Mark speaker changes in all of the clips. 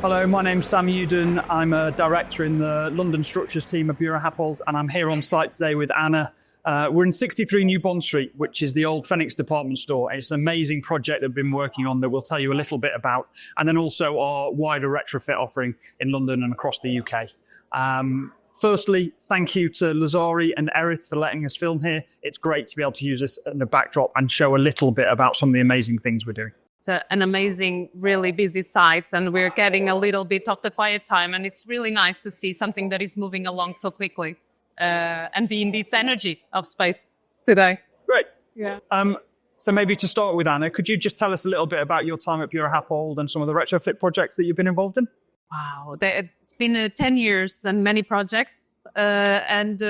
Speaker 1: Hello, my name's Sam Youdan. I'm a director in the London Structures team at Buro Happold, and I'm here on site today with Anna. We're in 63 New Bond Street, which is the old Fenwick's department store. It's an amazing project that we've been working on that we'll tell you a little bit about, and then also our wider retrofit offering in London and across the UK. Firstly, thank you to Lazari and Erith for letting us film here. It's great to be able to use this in a backdrop and show a little bit about some of the amazing things we're doing.
Speaker 2: It's an amazing, really busy site, and we're getting a little bit of the quiet time, and it's really nice to see something that is moving along so quickly and be in this energy of space today.
Speaker 1: Great.
Speaker 2: Yeah.
Speaker 1: So maybe to start with, Anna, could you just tell us a little bit about your time at Buro Happold and some of the retrofit projects that you've been involved in?
Speaker 2: Wow, it's been 10 years and many projects, and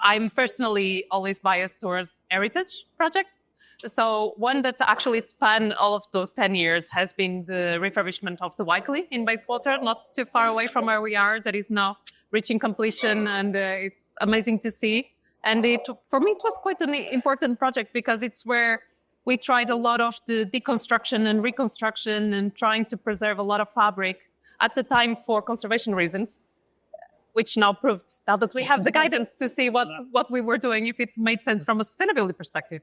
Speaker 2: I'm personally always biased towards heritage projects. So one that actually spanned all of those 10 years has been the refurbishment of the Whiteley in Bayswater, not too far away from where we are, that is now reaching completion, and it's amazing to see. And for me, it was quite an important project because it's where we tried a lot of the deconstruction and reconstruction and trying to preserve a lot of fabric at the time for conservation reasons, which now proved, now that we have the guidance to see what we were doing, if it made sense from a sustainability perspective.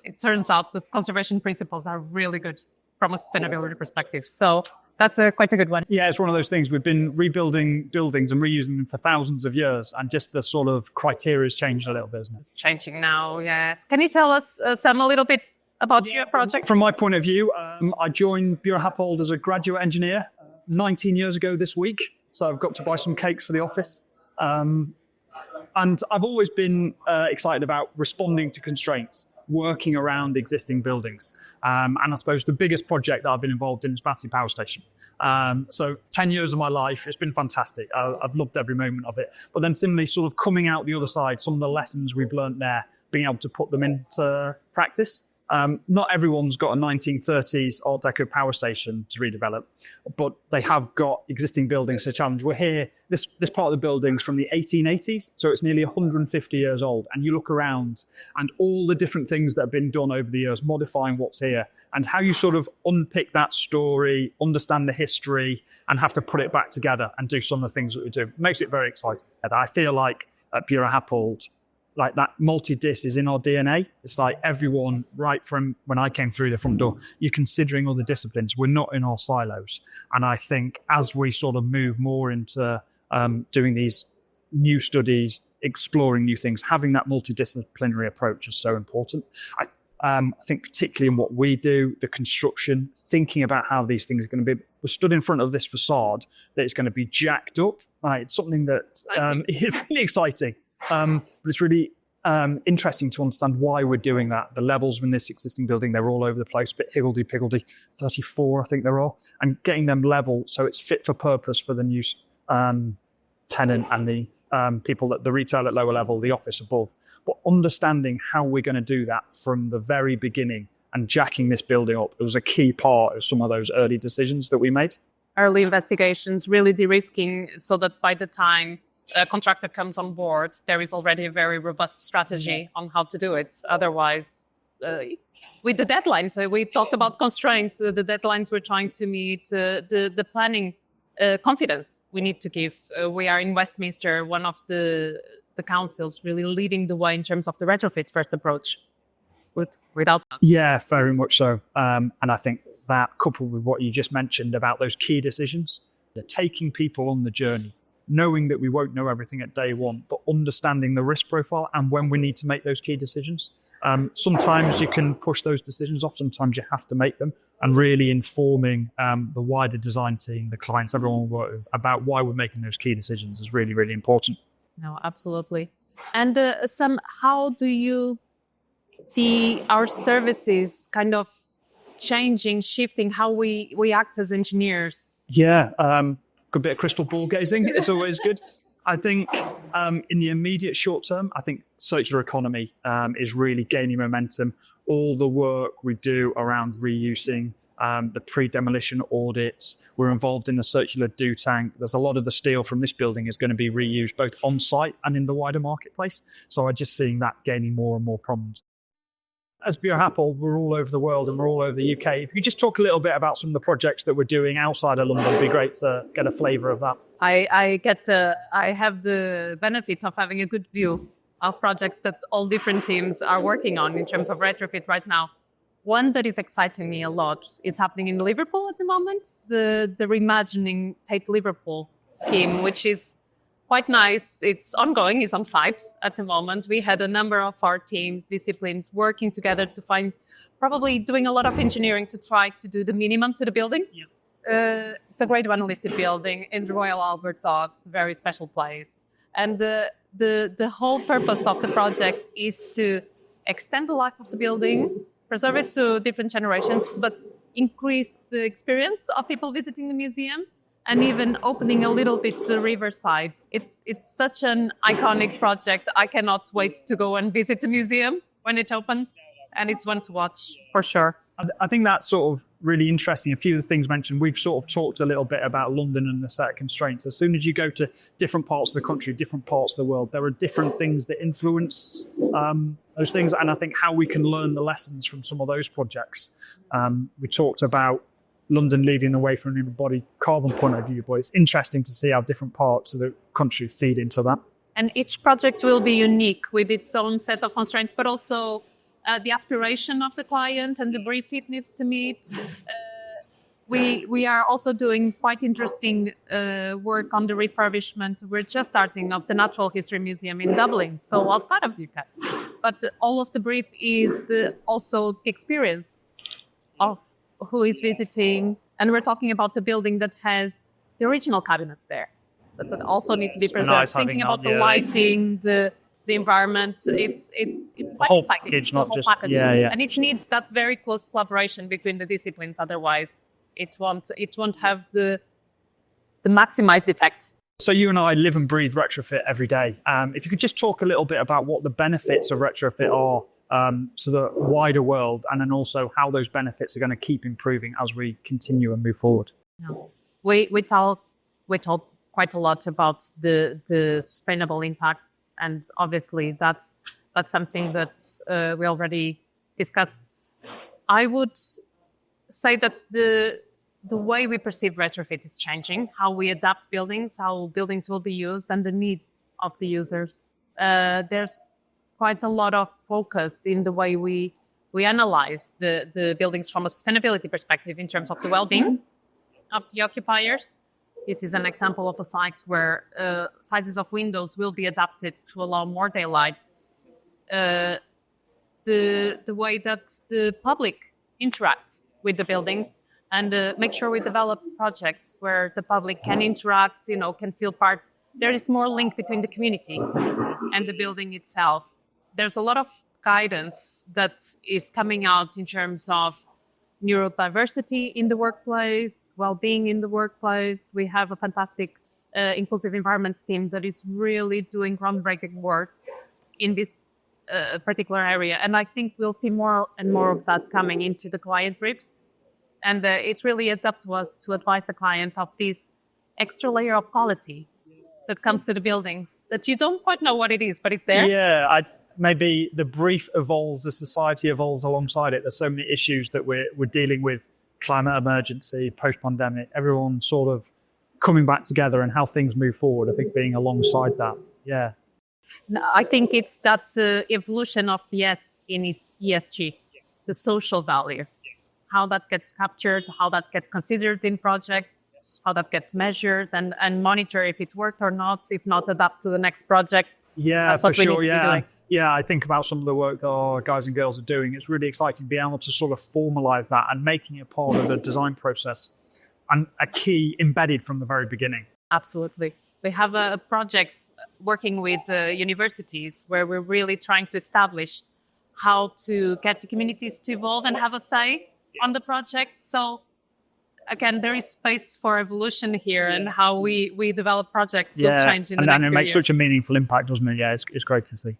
Speaker 2: It turns out that conservation principles are really good from a sustainability perspective. So that's quite a good one.
Speaker 1: Yeah, it's one of those things. We've been rebuilding buildings and reusing them for thousands of years, and just the sort of criteria has changed a little bit, isn't it?
Speaker 2: It's changing now, yes. Can you tell us, Sam, a little bit about your project?
Speaker 1: From my point of view, I joined Buro Happold as a graduate engineer 19 years ago this week. So I've got to buy some cakes for the office. And I've always been excited about responding to constraints, working around existing buildings. And I suppose the biggest project that I've been involved in is Battersea Power Station. So 10 years of my life, it's been fantastic. I've loved every moment of it. But then similarly, sort of coming out the other side, some of the lessons we've learned there, being able to put them into practice. Not everyone's got a 1930s Art Deco power station to redevelop, but they have got existing buildings to challenge. We're here, this part of the building's from the 1880s, so it's nearly 150 years old. And you look around and all the different things that have been done over the years, modifying what's here, and how you sort of unpick that story, understand the history, and have to put it back together and do some of the things that we do. Makes it very exciting. I feel like at Buro Happold, like that multi-dis is in our DNA. It's like everyone, right from when I came through the front door, you're considering other disciplines. We're not in our silos. And I think as we sort of move more into doing these new studies, exploring new things, having that multidisciplinary approach is so important. I think particularly in what we do, the construction, thinking about how these things are going to be, we're stood in front of this facade that is going to be jacked up. It's something that is really exciting. But it's really interesting to understand why we're doing that. The levels in this existing building, they're all over the place, a bit higgledy-piggledy, 34 I think there are, and getting them level so it's fit for purpose for the new tenant and the people at the retail at lower level, the office above. But understanding how we're going to do that from the very beginning and jacking this building up, it was a key part of some of those early decisions that we made.
Speaker 2: Early investigations, really de-risking so that by the time a contractor comes on board, there is already a very robust strategy on how to do it. Otherwise, with the deadlines, we talked about constraints, the deadlines we're trying to meet, the planning confidence we need to give. We are in Westminster, one of the councils really leading the way in terms of the retrofit first approach. Without that.
Speaker 1: Yeah, very much so. And I think that coupled with what you just mentioned about those key decisions, they're taking people on the journey, knowing that we won't know everything at day one, but understanding the risk profile and when we need to make those key decisions. Sometimes you can push those decisions off, sometimes you have to make them, and really informing the wider design team, the clients, everyone we work with, about why we're making those key decisions is really, really important.
Speaker 2: No, absolutely. And Sam, how do you see our services kind of changing, shifting how we act as engineers?
Speaker 1: Yeah, good bit of crystal ball gazing. It's always good. I think in the immediate short term, I think circular economy is really gaining momentum. All the work we do around reusing, the pre-demolition audits, we're involved in the circular do tank. There's a lot of the steel from this building is going to be reused both on site and in the wider marketplace. So I'm just seeing that gaining more and more prominence. As Buro Happold, we're all over the world and we're all over the UK. If you could just talk a little bit about some of the projects that we're doing outside of London, it'd be great to get a flavour of that.
Speaker 2: I have the benefit of having a good view of projects that all different teams are working on in terms of retrofit right now. One that is exciting me a lot is happening in Liverpool at the moment, the Reimagining Tate Liverpool scheme, which is quite nice. It's ongoing, it's on site at the moment. We had a number of our teams, disciplines working together to find, probably doing a lot of engineering to try to do the minimum to the building. Yeah. It's a Grade 1 listed building in the Royal Albert Docks, very special place. And the whole purpose of the project is to extend the life of the building, preserve it to different generations, but increase the experience of people visiting the museum, and even opening a little bit to the riverside. It's such an iconic project. I cannot wait to go and visit the museum when it opens, and it's one to watch for sure.
Speaker 1: I think that's sort of really interesting. A few of the things mentioned, we've sort of talked a little bit about London and the set of constraints. As soon as you go to different parts of the country, different parts of the world, there are different things that influence those things. And I think how we can learn the lessons from some of those projects. We talked about London leading the way from an embodied carbon point of view, but it's interesting to see how different parts of the country feed into that.
Speaker 2: And each project will be unique with its own set of constraints, but also the aspiration of the client and the brief it needs to meet. We are also doing quite interesting work on the refurbishment. We're just starting of the Natural History Museum in Dublin, so outside of the UK. But all of the brief is also the experience of who is visiting. And we're talking about a building that has the original cabinets there, that also need to be preserved. Nice thinking about the lighting, the environment, it's quite
Speaker 1: whole
Speaker 2: exciting.
Speaker 1: Package,
Speaker 2: the
Speaker 1: not
Speaker 2: whole
Speaker 1: just
Speaker 2: package.
Speaker 1: Yeah.
Speaker 2: And it needs that very close collaboration between the disciplines. Otherwise, it won't have the maximized effect.
Speaker 1: So you and I live and breathe retrofit every day. If you could just talk a little bit about what the benefits of retrofit are to the wider world, and then also how those benefits are going to keep improving as we continue and move forward.
Speaker 2: Yeah. We talked quite a lot about the sustainable impact. And obviously, that's something that we already discussed. I would say that the way we perceive retrofit is changing, how we adapt buildings, how buildings will be used, and the needs of the users. There's quite a lot of focus in the way we analyze the buildings from a sustainability perspective in terms of the well-being of the occupiers. This is an example of a site where sizes of windows will be adapted to allow more daylight. The way that the public interacts with the buildings, and make sure we develop projects where the public can interact, can feel part. There is more link between the community and the building itself. There's a lot of guidance that is coming out in terms of neurodiversity in the workplace, well-being in the workplace. We have a fantastic inclusive environments team that is really doing groundbreaking work in this particular area. And I think we'll see more and more of that coming into the client briefs. And it really adds up to us to advise the client of this extra layer of quality that comes to the buildings that you don't quite know what it is, but it's there.
Speaker 1: Yeah, maybe the brief evolves, the society evolves alongside it. There's so many issues that we're dealing with, climate emergency, post-pandemic, everyone sort of coming back together and how things move forward. I think being alongside that, yeah.
Speaker 2: I think it's that evolution of the S in ESG, the social value, how that gets captured, how that gets considered in projects, how that gets measured and monitor if it worked or not, if not adapt to the next project.
Speaker 1: Yeah,
Speaker 2: that's what
Speaker 1: for
Speaker 2: we
Speaker 1: sure,
Speaker 2: need to be doing.
Speaker 1: Yeah, I think about some of the work that our guys and girls are doing. It's really exciting being able to sort of formalize that and making it part of the design process and a key embedded from the very beginning.
Speaker 2: Absolutely. We have projects working with universities where we're really trying to establish how to get the communities to evolve and have a say on the project. So again, there is space for evolution here, and how we develop projects will change in the next few years.
Speaker 1: And it makes such a meaningful impact, doesn't it? Yeah, it's great to see.